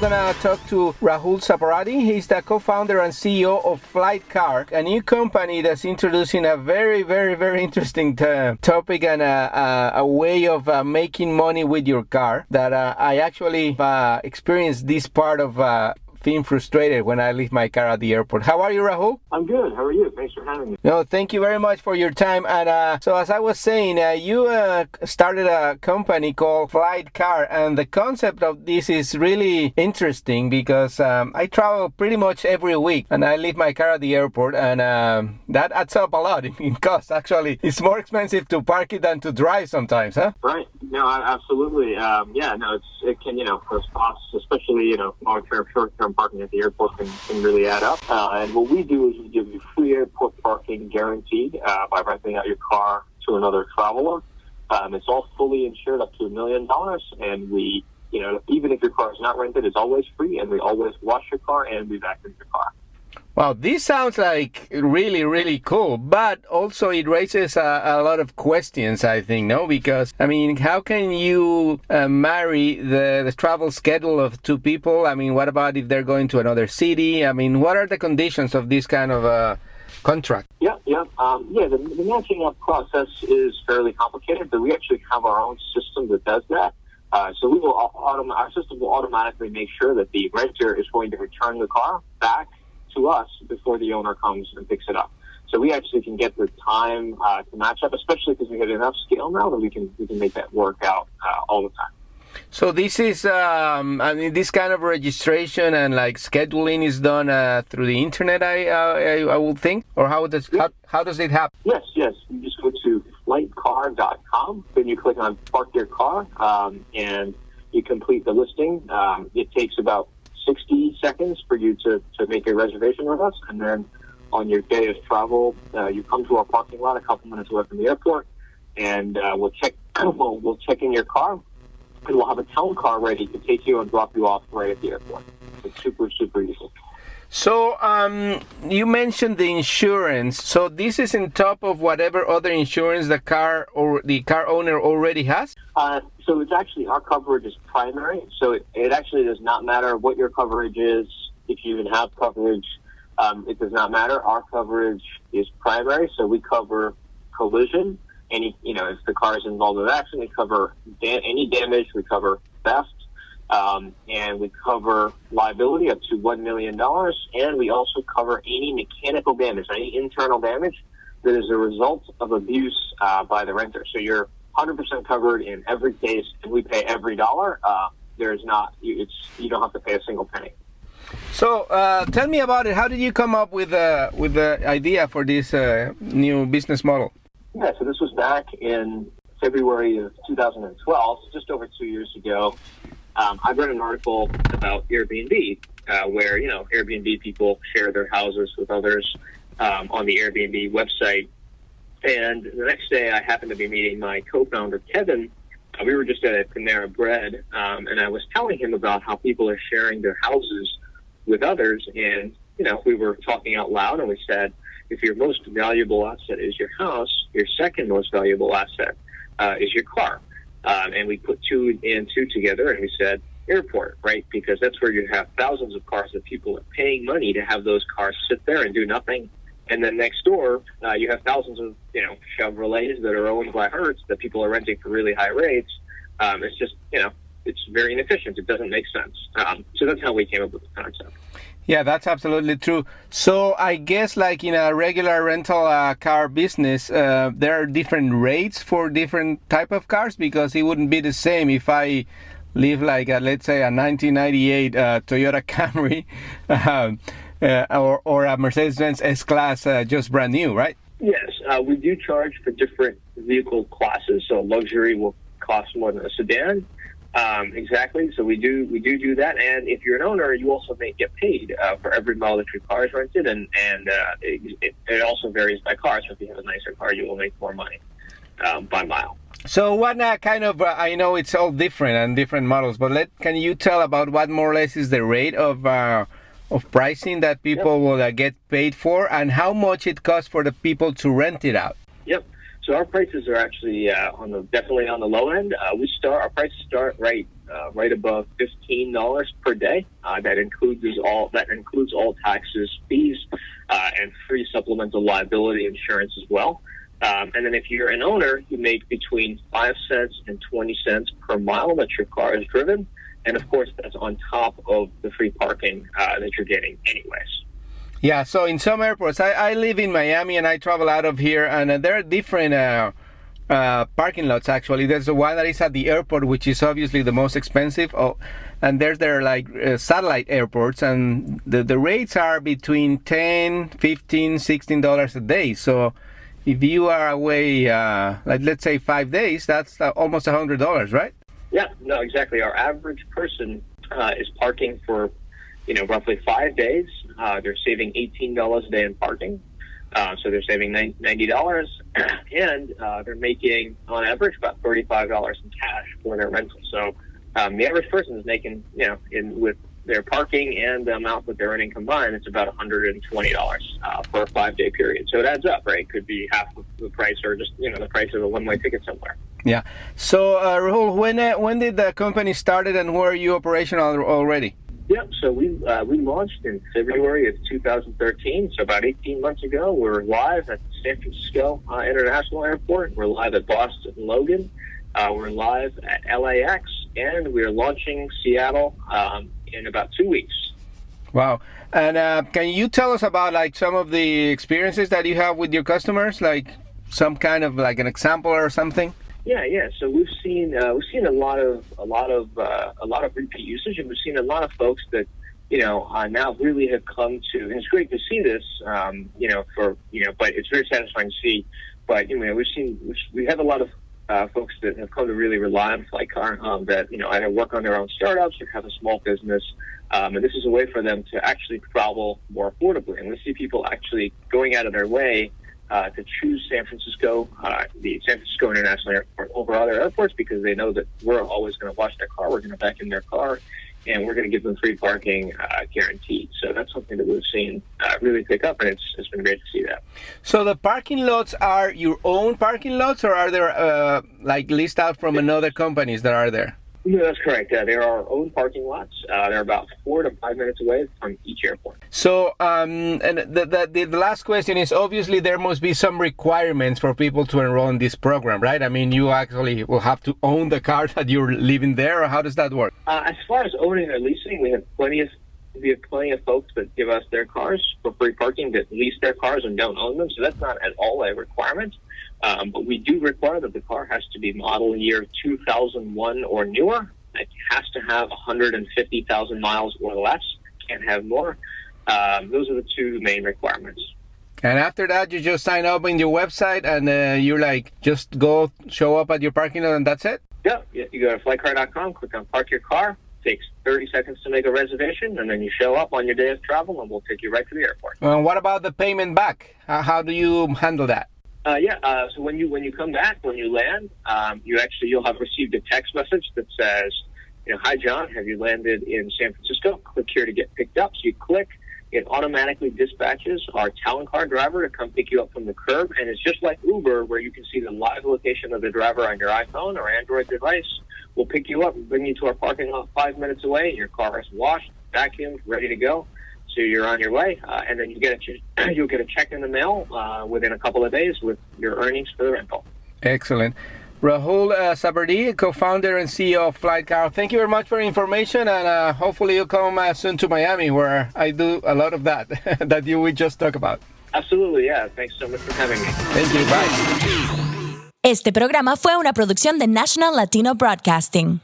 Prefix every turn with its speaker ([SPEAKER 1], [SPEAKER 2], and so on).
[SPEAKER 1] going to talk to Rujul Zaparde. He's the co-founder and CEO of FlightCar, a new company that's introducing a very, very, very interesting topic and a way of making money with your car that I actually experienced this part of being frustrated when I leave my car at the airport. How are you, Rujul?
[SPEAKER 2] I'm good. How are you? Thanks for having me.
[SPEAKER 1] No, thank you very much for your time. And so as I was saying, you started a company called FlightCar, and the concept of this is really interesting because I travel pretty much every week and I leave my car at the airport, and that adds up a lot in cost. Actually, it's more expensive to park it than to drive sometimes, huh?
[SPEAKER 2] Right. No, absolutely. It can, those costs, especially, long-term, short-term parking at the airport can really add up. And what we do is we give you free airport parking guaranteed by renting out your car to another traveler. It's all fully insured up to $1 million. And we, even if your car is not rented, it's always free. And we always wash your car and we vacuum your car.
[SPEAKER 1] Wow, this sounds like really, really cool, but also it raises a lot of questions, I think, no? Because, how can you marry the travel schedule of two people? What about if they're going to another city? What are the conditions of this kind of contract?
[SPEAKER 2] The matching up process is fairly complicated, but we actually have our own system that does that. So we will our system will automatically make sure that the renter is going to return the car back to us before the owner comes and picks it up. So we actually can get the time to match up, especially because we have enough scale now that we can make that work out all the time.
[SPEAKER 1] So this is, this kind of registration and scheduling is done through the internet, I would think, or how does it happen?
[SPEAKER 2] Yes. You just go to FlightCar.com, then you click on Park Your Car, and you complete the listing. It takes about 60 seconds for you to make a reservation with us, and then on your day of travel, you come to our parking lot a couple minutes away from the airport, and we'll check in your car, and we'll have a town car ready to take you and drop you off right at the airport. It's super, super easy.
[SPEAKER 1] So you mentioned the insurance. So this is on top of whatever other insurance the car or the car owner already has?
[SPEAKER 2] So it's actually, our coverage is primary. So it actually does not matter what your coverage is. If you even have coverage, it does not matter. Our coverage is primary. So we cover collision. If the car is involved in an accident, we cover any damage. We cover theft. And we cover liability up to $1 million, and we also cover any mechanical damage, any internal damage that is a result of abuse by the renter. So you're 100% covered in every case, and we pay every dollar. You don't have to pay a single penny.
[SPEAKER 1] So tell me about it. How did you come up with the idea for this new business model?
[SPEAKER 2] Yeah, so this was back in February of 2012, just over 2 years ago. I read an article about Airbnb, where, Airbnb people share their houses with others on the Airbnb website. And the next day, I happened to be meeting my co-founder, Kevin. We were just at a Panera Bread, and I was telling him about how people are sharing their houses with others. And, we were talking out loud, and we said, if your most valuable asset is your house, your second most valuable asset is your car. And we put two and two together, and we said airport, right? Because that's where you have thousands of cars that people are paying money to have those cars sit there and do nothing. And then next door, you have thousands of, Chevrolets that are owned by Hertz that people are renting for really high rates. It's just, it's very inefficient. It doesn't make sense. So that's how we came up with the concept.
[SPEAKER 1] Yeah, that's absolutely true. So I guess in a regular rental car business, there are different rates for different type of cars, because it wouldn't be the same if I live let's say a 1998 Toyota Camry or a Mercedes-Benz S-Class just brand new, right?
[SPEAKER 2] Yes, we do charge for different vehicle classes. So luxury will cost more than a sedan. Exactly. So we do that, and if you're an owner, you also may get paid for every mile that your car is rented, and it also varies by car. So if you have a nicer car, you will make more money by mile.
[SPEAKER 1] So what kind of? I know it's all different and different models, but can you tell about what more or less is the rate of pricing that people will get paid for, and how much it costs for the people to rent it out?
[SPEAKER 2] Yep. So our prices are actually definitely on the low end. Our prices start right right above $15 per day. That includes all taxes, fees, and free supplemental liability insurance as well. And then if you're an owner, you make between 5 cents and 20 cents per mile that your car is driven. And of course, that's on top of the free parking that you're getting anyways.
[SPEAKER 1] Yeah, so in some airports, I live in Miami and I travel out of here, and there are different parking lots actually. There's the one that is at the airport, which is obviously the most expensive. And there's satellite airports, and the rates are between $10, $15, $16 a day. So if you are away, let's say 5 days, that's almost $100, right?
[SPEAKER 2] Yeah, no, exactly. Our average person is parking for roughly 5 days. They're saving $18 a day in parking. So they're saving $90, and they're making, on average, about $35 in cash for their rental. So the average person is making, with their parking and the amount that they're earning combined, it's about $120 for a 5-day period. So it adds up, right? Could be half of the price, or just the price of a one-way ticket somewhere.
[SPEAKER 1] Yeah. So Rujul, when did the company started, and were you operational already?
[SPEAKER 2] Yep. So we launched in February of 2013. So about 18 months ago, we're live at San Francisco International Airport. We're live at Boston Logan. We're live at LAX, and we're launching Seattle in about 2 weeks. Wow.
[SPEAKER 1] And can you tell us about some of the experiences that you have with your customers, like some kind of an example or something?
[SPEAKER 2] Yeah. So we've seen a lot of repeat usage, and we've seen a lot of folks that now really have come to. And it's great to see this, but it's very satisfying to see. But we have a lot of folks that have come to really rely on FlightCar that either work on their own startups or have a small business, and this is a way for them to actually travel more affordably. And we see people actually going out of their way to choose San Francisco, the San Francisco International Airport over other airports, because they know that we're always going to wash their car, we're going to vac in their car, and we're going to give them free parking guaranteed. So that's something that we've seen really pick up, and it's been great to see that.
[SPEAKER 1] So the parking lots are your own parking lots, or are there leased out from another companies that are there?
[SPEAKER 2] No, that's correct. They're our own parking lots. They're about 4 to 5 minutes away from each airport.
[SPEAKER 1] So, and the last question is, obviously there must be some requirements for people to enroll in this program, right? I mean, you actually will have to own the car that you're living there, or how does that work?
[SPEAKER 2] As far as owning or leasing, we have plenty of folks that give us their cars for free parking, that lease their cars and don't own them. So that's not at all a requirement. But we do require that the car has to be model year 2001 or newer. It has to have 150,000 miles or less. Can't have more. Those are the two main requirements.
[SPEAKER 1] And after that, you just sign up in your website, and you're just go show up at your parking lot, and that's it?
[SPEAKER 2] Yeah. You go to FlightCar.com, click on Park Your Car. Takes 30 seconds to make a reservation, and then you show up on your day of travel, and we'll take you right to the airport.
[SPEAKER 1] What about the payment back? How do you handle that?
[SPEAKER 2] So when you come back, when you land, you'll have received a text message that says, "Hi John, have you landed in San Francisco? Click here to get picked up." So you click, it automatically dispatches our talent car driver to come pick you up from the curb, and it's just like Uber, where you can see the live location of the driver on your iPhone or Android device. We'll pick you up and bring you to our parking lot 5 minutes away. Your car is washed, vacuumed, ready to go. So you're on your way, and then you'll get a check in the mail within a couple of days with your earnings for the rental.
[SPEAKER 1] Excellent. Rujul Zaparde, co-founder and CEO of FlightCar. Thank you very much for the information, and hopefully you'll come soon to Miami, where I do a lot of that that we just talked about.
[SPEAKER 2] Absolutely, yeah. Thanks so much for having me.
[SPEAKER 1] Thank you. Bye.
[SPEAKER 3] Este programa fue una producción de National Latino Broadcasting.